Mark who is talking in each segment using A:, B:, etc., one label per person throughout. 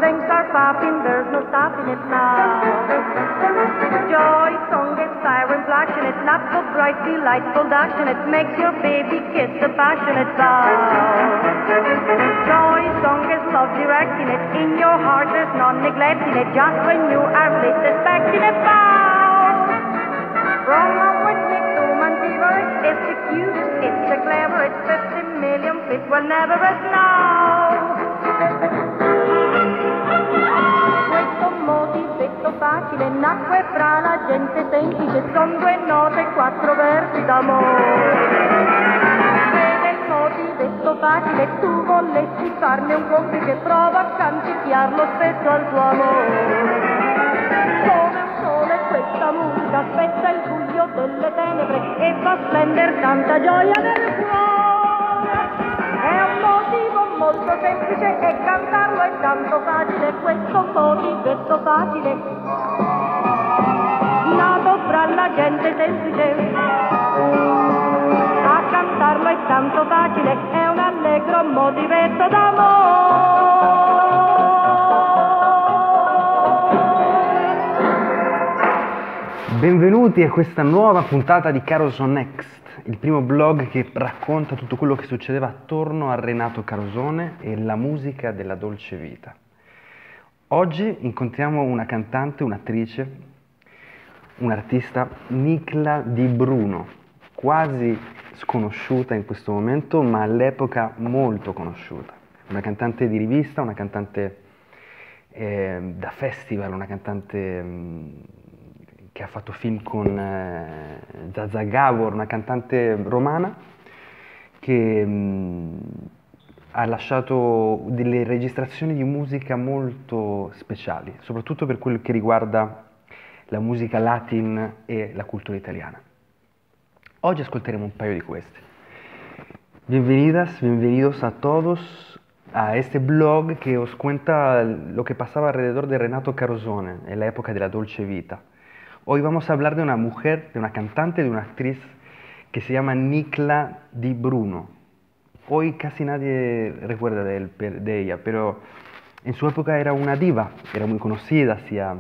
A: things are popping, there's no stopping it now. Joy song is siren flashing, it's not so bright, delightful dashing, it makes your baby kiss a passionate vow. Joy song is love directing it, in your heart there's none neglecting it, just when you are least expecting it bow. From a Whitney to Mantiver, it's the cutest, it's the clever, it's 50 million feet will never rest now. Questo motivetto facile nacque fra la gente semplice, son due note, quattro versi d'amore. Se nel motivetto facile tu volessi farne un complice, prova a canticchiarlo spesso al tuo amore. Come un sole questa musica aspetta il buio delle tenebre e fa splendere tanta gioia nel cuore. È un motivo molto semplice e cantarlo è tanto facile, questo motivetto facile nato fra la gente semplice. A cantarlo è tanto facile, è un allegro motivetto d'amore.
B: Benvenuti a questa nuova puntata di Caroson Next, il primo blog che racconta tutto quello che succedeva attorno a Renato Carosone e la musica della dolce vita. Oggi incontriamo una cantante, un'attrice, un'artista, Nicla Di Bruno, quasi sconosciuta in questo momento, ma all'epoca molto conosciuta. Una cantante di rivista, una cantante da festival, una cantante che ha fatto film con Zsa Gabor, una cantante romana che ha lasciato delle registrazioni di musica molto speciali, soprattutto per quello che riguarda la musica latin e la cultura italiana. Oggi ascolteremo un paio di queste. Bienvenidas, bienvenidos a todos a este blog que os cuenta lo que pasaba alrededor de Renato Carosone en la época de la Dolce Vita. Hoy vamos a hablar de una mujer, de una cantante, de una actriz que se llama Nicla Di Bruno. Hoy casi nadie recuerda de ella, pero en su época era una diva, era muy conocida, hacía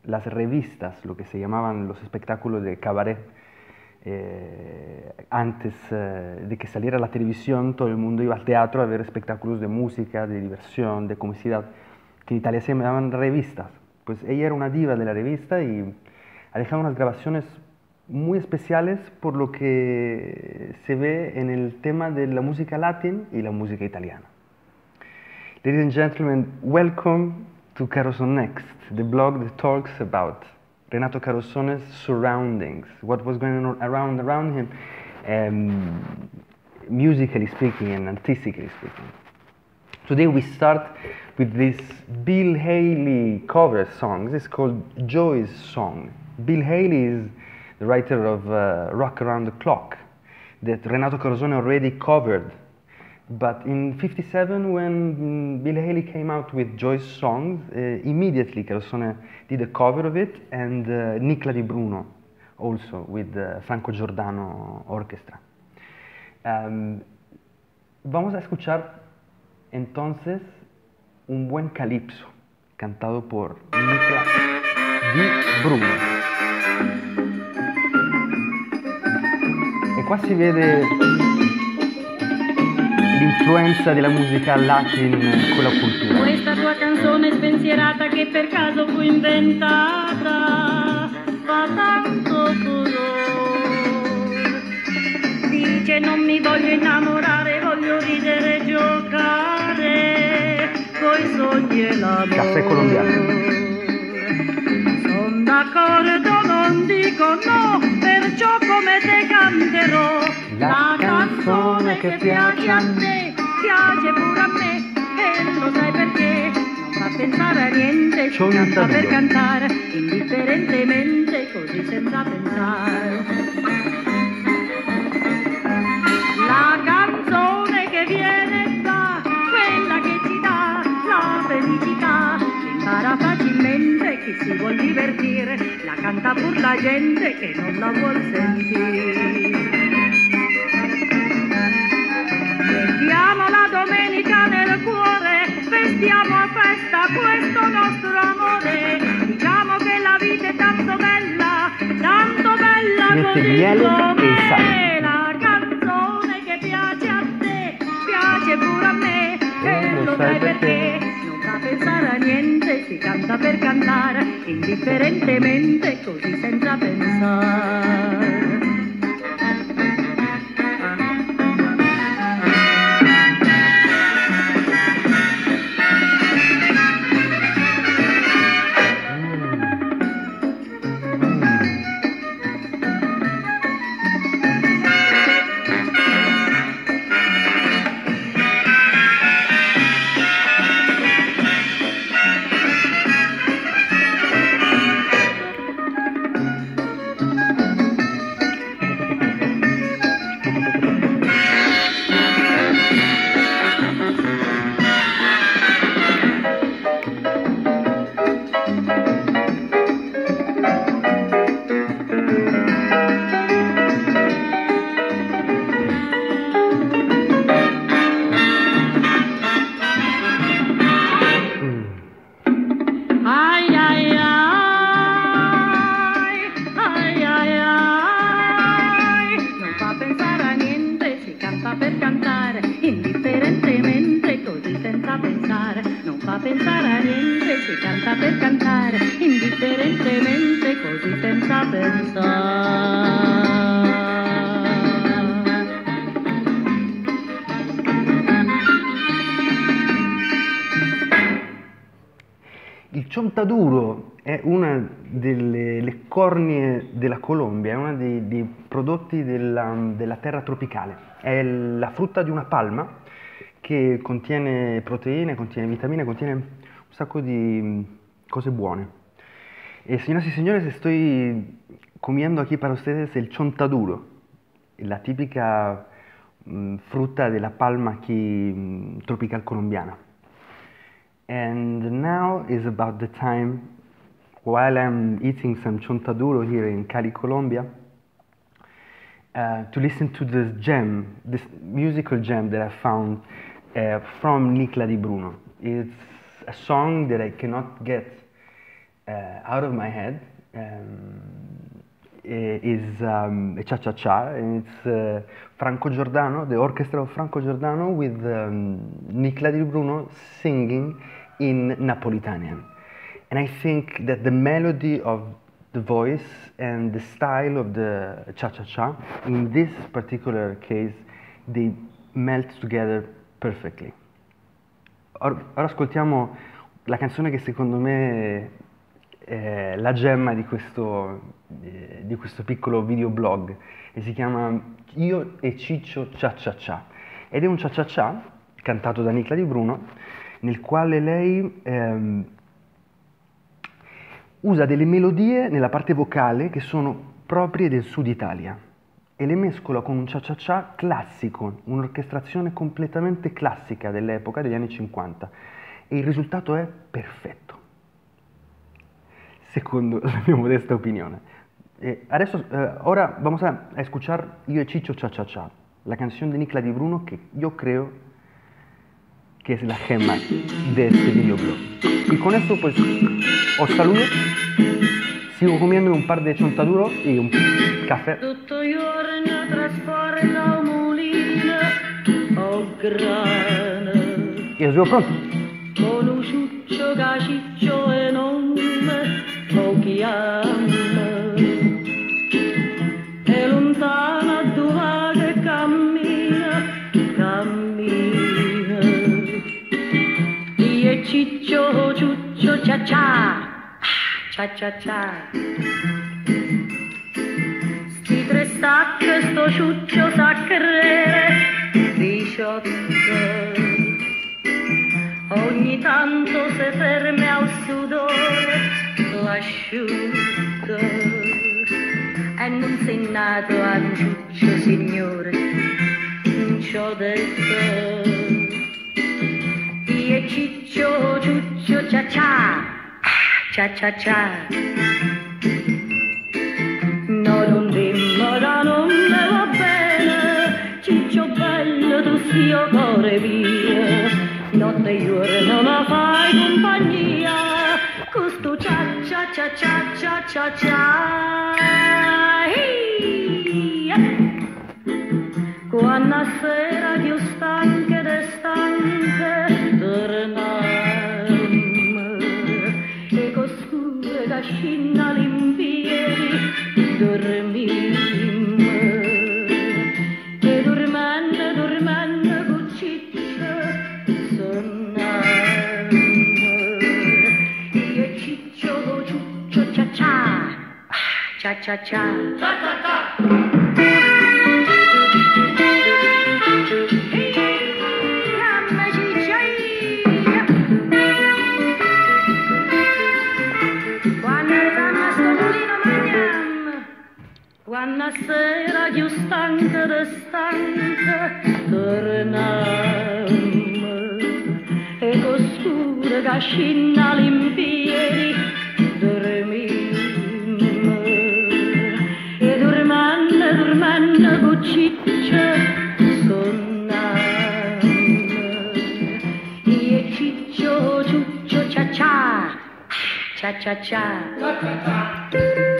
B: las revistas, lo que se llamaban los espectáculos de cabaret. Antes de que saliera la televisión, todo el mundo iba al teatro a ver espectáculos de música, de diversión, de comicidad, que en Italia se llamaban revistas. Pues ella era una diva de la revista y ha dejado unas grabaciones muy especiales por lo que se ve en el tema de la música latina y la música italiana. Ladies and gentlemen, welcome to Caroson Next, the blog that talks about Renato Carosone's surroundings, what was going on around him, musically speaking and artistically speaking. Today we start with this Bill Haley cover song. This is called Joy's Song. Bill Haley is the writer of Rock Around the Clock that Renato Carosone already covered. But in '57, when Bill Haley came out with Joy's Song, immediately Carosone did a cover of it, and Nicla Di Bruno also with the Franco Giordano Orchestra. Vamos a escuchar entonces un buen calipso cantado por Nicla Di Bruno. E qua si vede l'influenza della musica latin con la cultura.
C: Questa tua canzone spensierata che per caso fu inventata fa tanto furore. Dice non mi voglio innamorare, voglio ridere e giocare coi sogni e l'amore.
B: Caffè colombiano.
C: Son d'accordo, non dico no, perciò come te canterò
B: La canzone che piace a
C: te, piace pure a me, e lo sai perché non fa pensare a niente,
B: C'ho un
C: canta per
B: tabù.
C: cantare, indifferentemente, così senza pensare. La canzone che viene e va, quella che ci dà la felicità, impara facilmente chi si vuol divertire, la canta pur la gente che non la vuol sentire. Mettiamo la domenica nel cuore, festiamo a festa quella
B: miele e il sale.
C: La canzone che piace a te, piace pure a me, e lo sai perché? Non fa pensare a niente, si canta per cantare, indifferentemente, così senza pensare.
B: Il Chontaduro è una delle cornie della Colombia, è uno dei prodotti della terra tropicale. È la frutta di una palma che contiene proteine, contiene vitamine, contiene un sacco di cose buone. Señoras y señores, estoy comiendo aquí para ustedes el Chontaduro, la típica frutta della palma aquí tropical colombiana. And now is about the time, while I'm eating some Chontaduro here in Cali, Colombia, to listen to this gem, this musical gem that I found from Nicla Di Bruno. It's a song that I cannot get out of my head. Is a cha-cha-cha, and it's Franco Giordano, the orchestra of Franco Giordano, with Nicla Di Bruno singing in Napolitanian. And I think that the melody of the voice and the style of the cha-cha-cha, in this particular case, they melt together perfectly. Ora ascoltiamo la canzone che secondo me è la gemma di questo piccolo videoblog, e si chiama Io e Ciccio Cha-cha-cha, ed è un cha-cha-cha cantato da Nicla Di Bruno, nel quale lei usa delle melodie nella parte vocale che sono proprie del Sud Italia e le mescola con un cha-cha-cha classico, un'orchestrazione completamente classica dell'epoca, degli anni 50, e il risultato è perfetto, secondo la mia modesta opinione. Ahora vamos a escuchar Yo y Chicho Cha-cha-cha, la canción de Nicla Di Bruno que yo creo que es la gema de este videoblog. Y con esto pues os saludo, sigo comiendo un par de Chontaduro y un café.
C: Tutto giorno trasporta un mulino o grana,
B: Y os veo pronto.
C: con un ciuccio caciccio enorme o chiama, e lontana dove che cammina, cammina. Io e Ciccio, ciuccio, cia-cia, cia-cia-cia. Sti tre stacche, sto ciuccio sa credere, 18. Ogni tanto se ferma al sudore l'asciutto, e non sei nato a un ciuccio, signore, non c'ho detto. Io e Ciccio, ciuccio, cia-cia, cia-cia-cia. No, non dimmi da non me va bene, Ciccio bello, tu sia cuore mio. Notte e giorno mi fai compagnia, questo cia cia cia cia cia cia cia. sera più stanche ed stanche tornammo e costure cascina limpieri dormimmo e dormendo dormendo cucciccio sonnammo io e Ciccio con Ciuccio cia cia cia cia cia cia cia cia. Quando sera più stanca da stanca tornammo e costura cascina limpieri dormimmo e dormendo dormendo cucciccio sonnammo io e Ciccio Ciuccio cia cia cia cia cia.